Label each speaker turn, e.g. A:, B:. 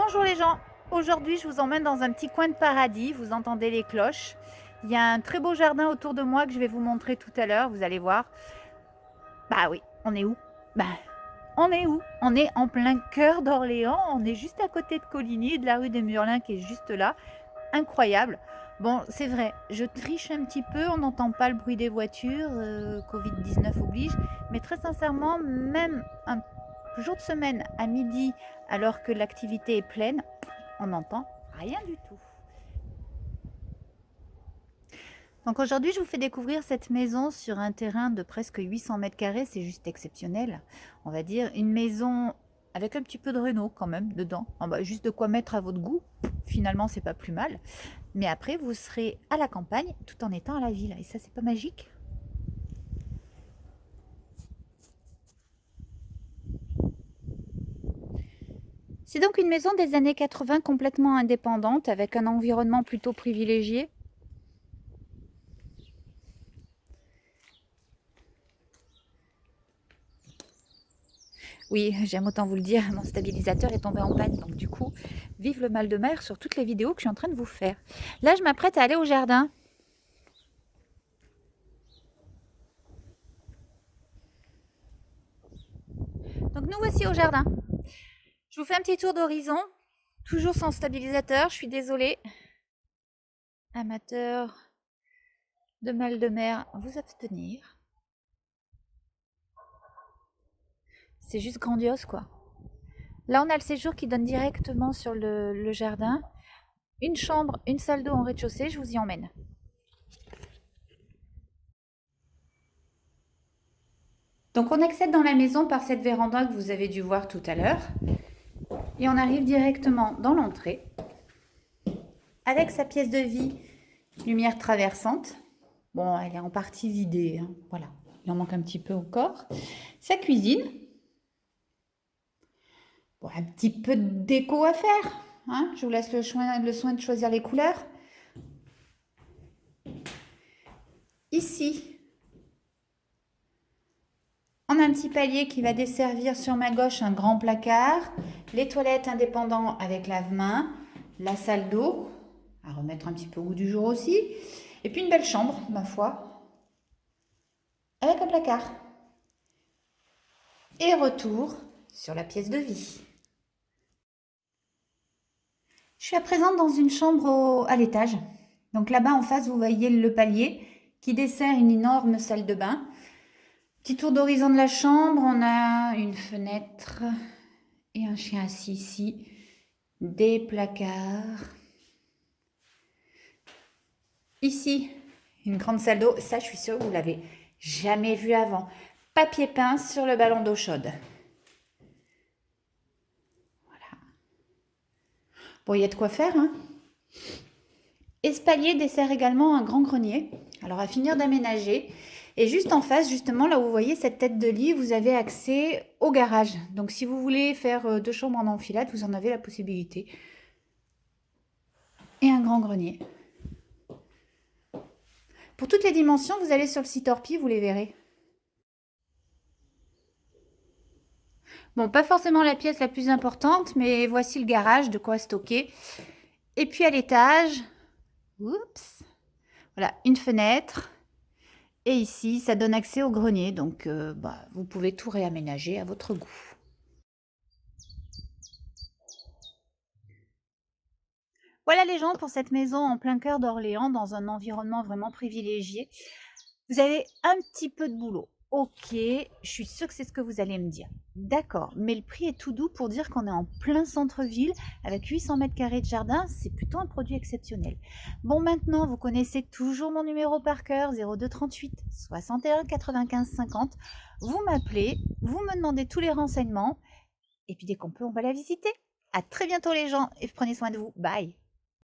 A: Bonjour les gens, aujourd'hui je vous emmène dans un petit coin de paradis, vous entendez les cloches. Il y a un très beau jardin autour de moi que je vais vous montrer tout à l'heure, vous allez voir. Bah oui, on est où? Bah, on est où? On est en plein cœur d'Orléans, on est juste à côté de Coligny, de la rue des Murlins qui est juste là. Incroyable. Bon, c'est vrai, je triche un petit peu, on n'entend pas le bruit des voitures, Covid-19 oblige, mais très sincèrement, même un jour de semaine à midi, alors que l'activité est pleine, on n'entend rien du tout. Donc aujourd'hui, je vous fais découvrir cette maison sur un terrain de presque 800 mètres carrés, c'est juste exceptionnel, on va dire. Une maison avec un petit peu de réno quand même dedans, juste de quoi mettre à votre goût, finalement c'est pas plus mal. Mais après, vous serez à la campagne tout en étant à la ville. Et ça, c'est pas magique? C'est donc une maison des années 80 complètement indépendante, avec un environnement plutôt privilégié. Oui, j'aime autant vous le dire, mon stabilisateur est tombé en panne, donc du coup, vive le mal de mer sur toutes les vidéos que je suis en train de vous faire. Là, je m'apprête à aller au jardin. Donc nous voici au jardin. Je vous fais un petit tour d'horizon, toujours sans stabilisateur, je suis désolée. Amateur de mal de mer, vous abstenir. C'est juste grandiose, quoi. Là, on a le séjour qui donne directement sur le jardin. Une chambre, une salle d'eau en rez-de-chaussée, je vous y emmène. Donc on accède dans la maison par cette véranda que vous avez dû voir tout à l'heure. Et on arrive directement dans l'entrée. Avec sa pièce de vie, lumière traversante. Bon, elle est en partie vidée, hein. Voilà, il en manque un petit peu encore. Sa cuisine. Bon, un petit peu de déco à faire, hein. Je vous laisse le soin de choisir les couleurs. Ici, on a un petit palier qui va desservir sur ma gauche un grand placard, les toilettes indépendantes avec lave-main, la salle d'eau, à remettre un petit peu au goût du jour aussi, et puis une belle chambre, ma foi, avec un placard. Et retour sur la pièce de vie. Je suis à présent dans une chambre à l'étage. Donc là-bas en face, vous voyez le palier qui dessert une énorme salle de bain. Petit tour d'horizon de la chambre, on a une fenêtre et un chien assis ici, des placards. Ici, une grande salle d'eau, ça je suis sûre que vous l'avez jamais vu avant. Papier peint sur le ballon d'eau chaude. Voilà. Bon, il y a de quoi faire, hein. Espalier dessert également un grand grenier. Alors à finir d'aménager. Et juste en face, justement, là où vous voyez cette tête de lit, vous avez accès au garage. Donc si vous voulez faire 2 chambres en enfilade, vous en avez la possibilité. Et un grand grenier. Pour toutes les dimensions, vous allez sur le site Orpi, vous les verrez. Bon, pas forcément la pièce la plus importante, mais voici le garage, de quoi stocker. Et puis à l'étage, oups, voilà, une fenêtre. Et ici, ça donne accès au grenier, donc vous pouvez tout réaménager à votre goût. Voilà les gens pour cette maison en plein cœur d'Orléans, dans un environnement vraiment privilégié. Vous avez un petit peu de boulot. Ok, je suis sûre que c'est ce que vous allez me dire. D'accord, mais le prix est tout doux pour dire qu'on est en plein centre-ville, avec 800 mètres carrés de jardin, c'est plutôt un produit exceptionnel. Bon, maintenant, vous connaissez toujours mon numéro par cœur, 02 38 61 95 50. Vous m'appelez, vous me demandez tous les renseignements, et puis dès qu'on peut, on va la visiter. À très bientôt les gens, et prenez soin de vous. Bye.